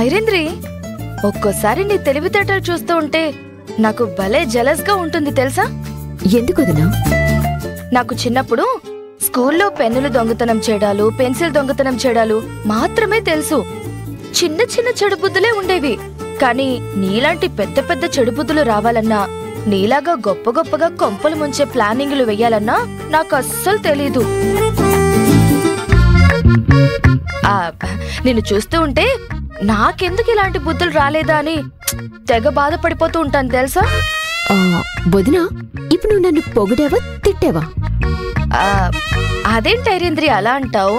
ఐరేంద్రి, ఒక్కోసారి నీ తెలివితేటలు చూస్తూ ఉంటే నాకు భలే జెలస్ గా ఉంటుంది తెలుసా? ఎందుకుదనా? నాకు చిన్నప్పుడు స్కూల్లో పెన్నులు దొంగతనం చేయడాలు, పెన్సిల్ దొంగతనం చేయడాలు మాత్రమే తెలుసు. చిన్న చిన్న చెడుబుద్ధులే ఉండేవి. కానీ నీలాంటి పెద్ద పెద్ద చెడుబుద్ధులు రావాలన్నా, నీలాగా గొప్ప గొప్పగా కొంపలు ముంచే ప్లానింగ్లు వెయ్యాలన్నా నాకు అస్సలు తెలీదు. నిన్ను చూస్తూ ఉంటే నాకెందుకు ఇలాంటి బుద్ధులు రాలేదా అని తెగ బాధపడిపోతూ ఉంటాను తెలుసా? వదినా, ఇప్పుడు నువ్వు నన్ను పొగిడావా తిట్టావా? అదేంటి ఐరేంద్రి అలా అంటావు?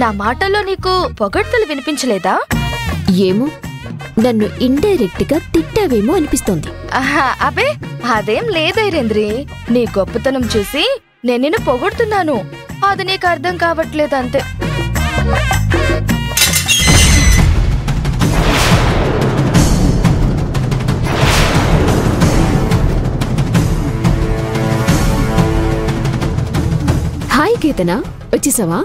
నా మాటల్లో నీకు పొగడ్తలు వినిపించలేదా? ఏమో, నన్ను ఇండైరెక్ట్ గా తిట్టావేమో అనిపిస్తోంది. అబే అదేం లేదు ఐరేంద్రి, నీ గొప్పతనం చూసి నేను నిన్ను పొగుడుతున్నాను. అది నీకు అర్థం కావట్లేదు అంతే. హాయ్ కేతన, వచ్చేసావా?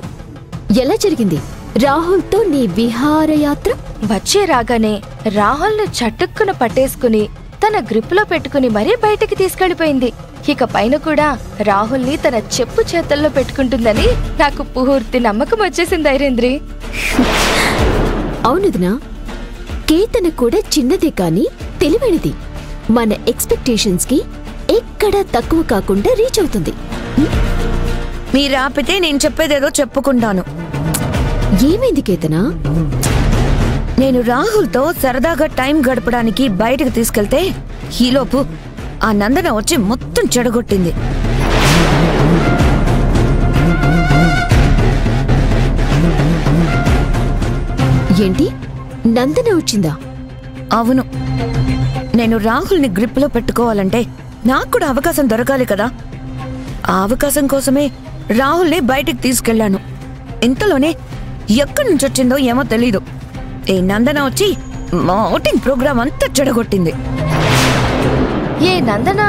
ఎలా జరిగింది రాహుల్తో నీ విహారయాత్ర? వచ్చే రాగానే రాహుల్ని చటుక్కున పట్టేసుకుని తన గ్రిప్లో పెట్టుకుని మరీ బయటికి తీసుకెళ్లిపోయింది. ఇక పైన కూడా రాహుల్ని తన చెప్పు చేతల్లో పెట్టుకుంటుందని నాకు పూర్తి నమ్మకం వచ్చేసింది ఐరేంద్రి. అవునదినా, కేతన కూడా చిన్నదే కాని తెలివైనది. మన ఎక్స్పెక్టేషన్స్ కి ఎక్కడా తక్కువ కాకుండా రీచ్ అవుతుంది. మీరు ఆపితే నేను చెప్పేదేదో చెప్పుకుంటాను. ఏమైంది కేతనా? నేను రాహుల్తో సరదాగా టైం గడపడానికి బయటకు తీసుకెళ్తే ఈలోపు ఆ నందన వచ్చి మొత్తం చెడగొట్టింది. ఏంటి, నందన వచ్చిందా? అవును, నేను రాహుల్ని గ్రిప్లో పెట్టుకోవాలంటే నాకు కూడా అవకాశం దొరకాలి కదా. ఆ అవకాశం కోసమే రాహుల్ని బయటికి తీసుకెళ్లాను. ఇంతలోనే ఎక్కడి నుంచి వచ్చిందో ఏమో తెలీదు, ఈ నందన వచ్చి మా అవుటింగ్ ప్రోగ్రామ్ అంతా చెడగొట్టింది. ఏ నందన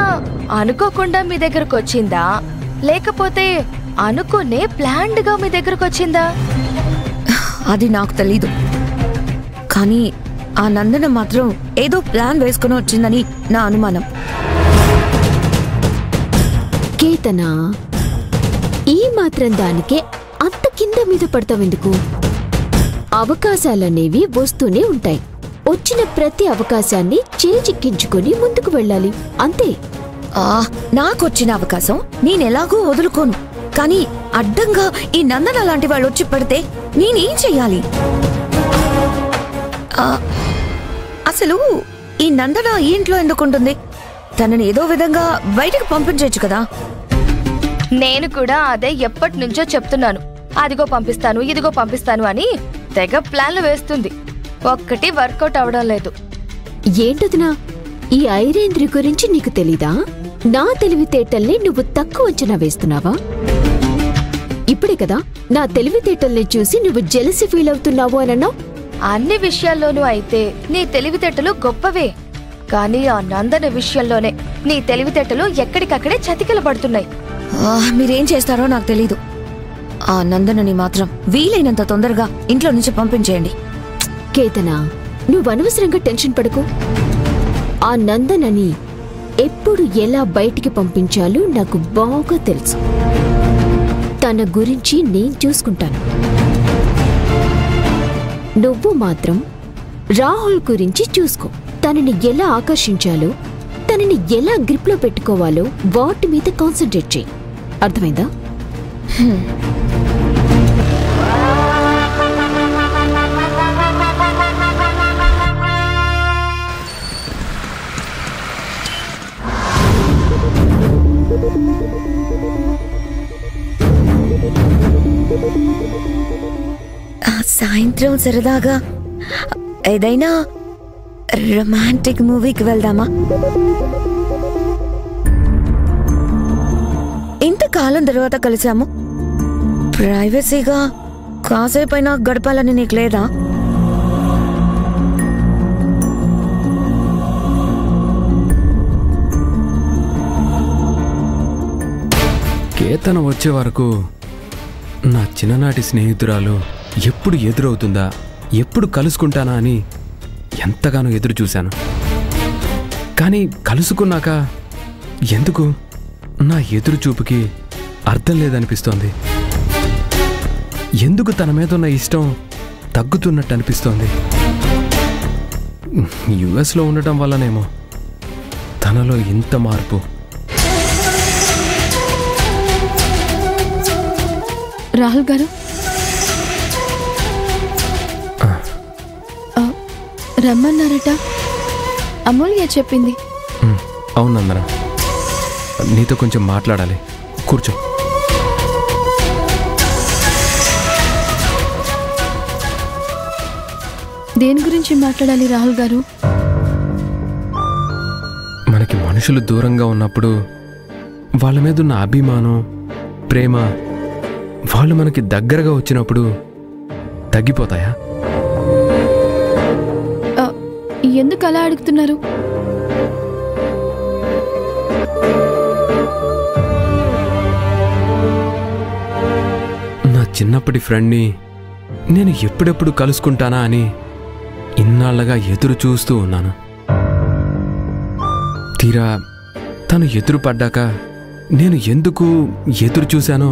అనుకోకుండా మీ దగ్గరకు వచ్చిందా, లేకపోతే అనుకునే ప్లాన్డ్ గా మీ దగ్గరకు వచ్చిందా? అది నాకు తెలీదు. కానీ ఆ నందన మాత్రం ఏదో ప్లాన్ వేసుకుని వచ్చిందని నా అనుమానం. కేతనా, ఈ మాత్రం దానికే అంత కింద మీద పడతావెందుకు? అవకాశాలనేవి వస్తూనే ఉంటాయి. వచ్చిన ప్రతి అవకాశాన్ని చేజిక్కించుకొని ముందుకు వెళ్ళాలి, అంతే. నాకొచ్చిన అవకాశం నేనెలాగూ వదులుకోను. కానీ అడ్డంగా ఈ నందన లాంటి వాళ్ళు వచ్చి పడితే నేనేం చెయ్యాలి? అసలు ఈ నందన ఈ ఇంట్లో ఎందుకుంటుంది? తనని ఏదో విధంగా బయటకు పంపించవచ్చు కదా. నేను కూడా అదే ఎప్పటి నుంచో చెప్తున్నాను. అదిగో పంపిస్తాను, ఇదిగో పంపిస్తాను అని తెగ ప్లాన్లు వేస్తుంది. ఒక్కటి వర్కౌట్ అవడం లేదు. ఏంటదినా, ఈ ఐరేంద్రి గురించి నీకు తెలీదా? నా తెలివితేటల్ని నువ్వు తక్కువ అంచనా వేస్తున్నావా? ఇప్పుడే కదా నా తెలివితేటల్ని చూసి నువ్వు జెలసీ ఫీల్ అవుతున్నావు అనన్నావు. అన్ని విషయాల్లోనూ అయితే నీ తెలివితేటలు గొప్పవే. కానీ ఆ నందన విషయంలోనే నీ తెలివితేటలు ఎక్కడికక్కడే చతికిలబడుతున్నాయి. మీరేం చేస్తారో నాకు తెలీదు. ఆ నందనని మాత్రం వీలైనంత తొందరగా ఇంట్లో నుంచి పంపించేయండి. కేతనా, నువ్వు అనవసరంగా టెన్షన్ పడకు. ఆ నందనని ఎప్పుడు ఎలా బయటికి పంపించాలో నాకు బాగా తెలుసు. తన గురించి నేను చూసుకుంటాను. నువ్వు మాత్రం రాహుల్ గురించి చూసుకో. తనని ఎలా ఆకర్షించాలో, తనని ఎలా గ్రిప్లో పెట్టుకోవాలో వాటి మీద కాన్సంట్రేట్ చేయి. అర్థమైందా? సాయంత్రం సరదాగా ఏదైనా రొమాంటిక్ మూవీకి వెళ్దామా? ఇంతకాలం తర్వాత కలిసాము. ప్రైవసీగా కాసేపైనా గడపాలని నీకు లేదా? కేతన వచ్చే వరకు నా చిన్ననాటి స్నేహితురాలు ఎప్పుడు ఎదురవుతుందా, ఎప్పుడు కలుసుకుంటానా అని ఎంతగానో ఎదురు చూశాను. కానీ కలుసుకున్నాక ఎందుకు నా ఎదురు చూపుకి అర్థం లేదనిపిస్తోంది. ఎందుకు తన మీద ఉన్న ఇష్టం తగ్గుతున్నట్టు అనిపిస్తోంది. యుఎస్లో ఉండటం వల్లనేమో తనలో ఇంత మార్పు. రాహుల్ గారు, రమ్మన్నారట. అమూల్య చెప్పింది. అవును నందన, నీతో కొంచెం మాట్లాడాలి. కూర్చో. దేని గురించి మాట్లాడాలి రాహుల్ గారు? మనకి మనుషులు దూరంగా ఉన్నప్పుడు వాళ్ళ మీద ఉన్న అభిమానం, ప్రేమ వాళ్ళు మనకి దగ్గరగా వచ్చినప్పుడు తగ్గిపోతాయా? ఎందుకు అలా అడుగుతున్నారు? నా చిన్నప్పటి ఫ్రెండ్ని నేను ఎప్పుడెప్పుడు కలుసుకుంటానా అని ఇన్నాళ్లగా ఎదురు చూస్తూ ఉన్నాను. తీరా తను ఎదురు పడ్డాక నేను ఎందుకు ఎదురు చూశానో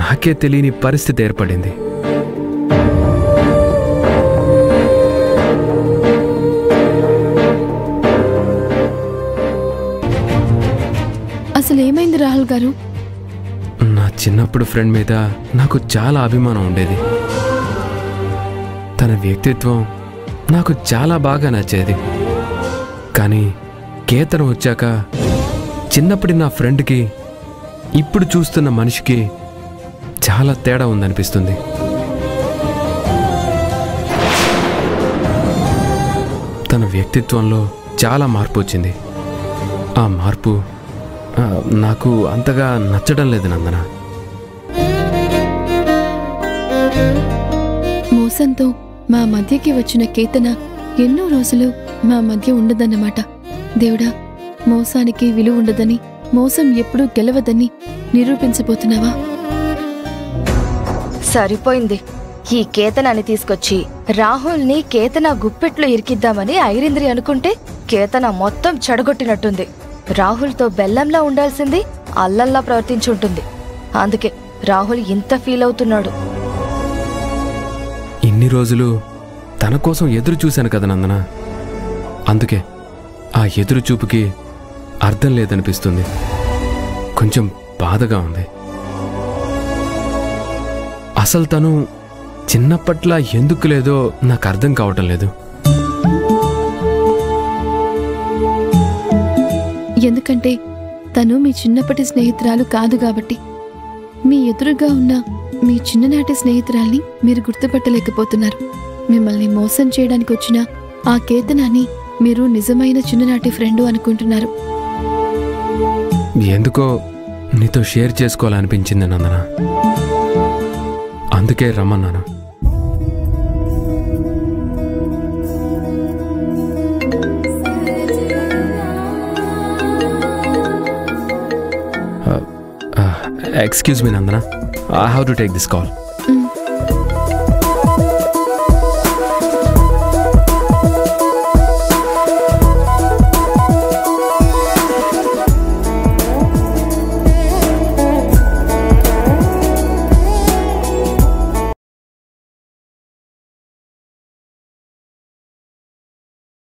నాకే తెలియని పరిస్థితి ఏర్పడింది. అసలు ఏమైంది రాహుల్ గారు? నా చిన్నప్పుడు ఫ్రెండ్ మీద నాకు చాలా అభిమానం ఉండేది. తన వ్యక్తిత్వం నాకు చాలా బాగా నచ్చేది. కానీ కేతనం వచ్చాక చిన్నప్పటి నా ఫ్రెండ్కి ఇప్పుడు చూస్తున్న మనిషికి చాలా తేడా ఉందనిపిస్తుంది. తన వ్యక్తిత్వంలో చాలా మార్పు వచ్చింది. ఆ మార్పు నాకు అంతగా నచ్చడం లేదు నందన. మోసంతో మా మధ్యకి వచ్చిన కేతన ఎన్నో రోజులు మా మధ్య ఉండదన్నమాట. దేవుడా, మోసానికి విలువ ఉండదని, మోసం ఎప్పుడూ గెలవదని నిరూపించబోతున్నావా? సరిపోయింది. ఈ కేతనాన్ని తీసుకొచ్చి రాహుల్ని కేతన గుప్పెట్లో ఇరికిద్దామని ఐరేంద్రి అనుకుంటే కేతన మొత్తం చెడగొట్టినట్టుంది. రాహుల్తో బెల్లంలా ఉండాల్సింది అల్లల్లా ప్రవర్తించుంటుంది. అందుకే రాహుల్ ఇంత ఫీల్ అవుతున్నాడు. ఇన్ని రోజులు తన కోసం ఎదురు చూశాను కదా నందన. అందుకే ఆ ఎదురు చూపుకి అర్థం లేదనిపిస్తుంది. కొంచెం బాధగా ఉంది. అసలు తను చిన్నప్పట్లా ఎందుకు లేదో నాకు అర్థం కావటం లేదు. ఎందుకంటే తను మీ చిన్నప్పటి స్నేహితురాలు కాదు కాబట్టి. మీ ఎదురుగా ఉన్న మీ చిన్ననాటి స్నేహితురాల్ని మీరు గుర్తుపట్టలేకపోతున్నారు. మిమ్మల్ని మోసం చేయడానికి వచ్చిన ఆ కేతనాన్ని మీరు నిజమైన చిన్ననాటి ఫ్రెండు అనుకుంటున్నారు. ఎందుకో నీతో షేర్ చేసుకోవాలనిపించింది నందన. అందుకే రమ్మన్నాను. Excuse me, Nandana. I have to take this call.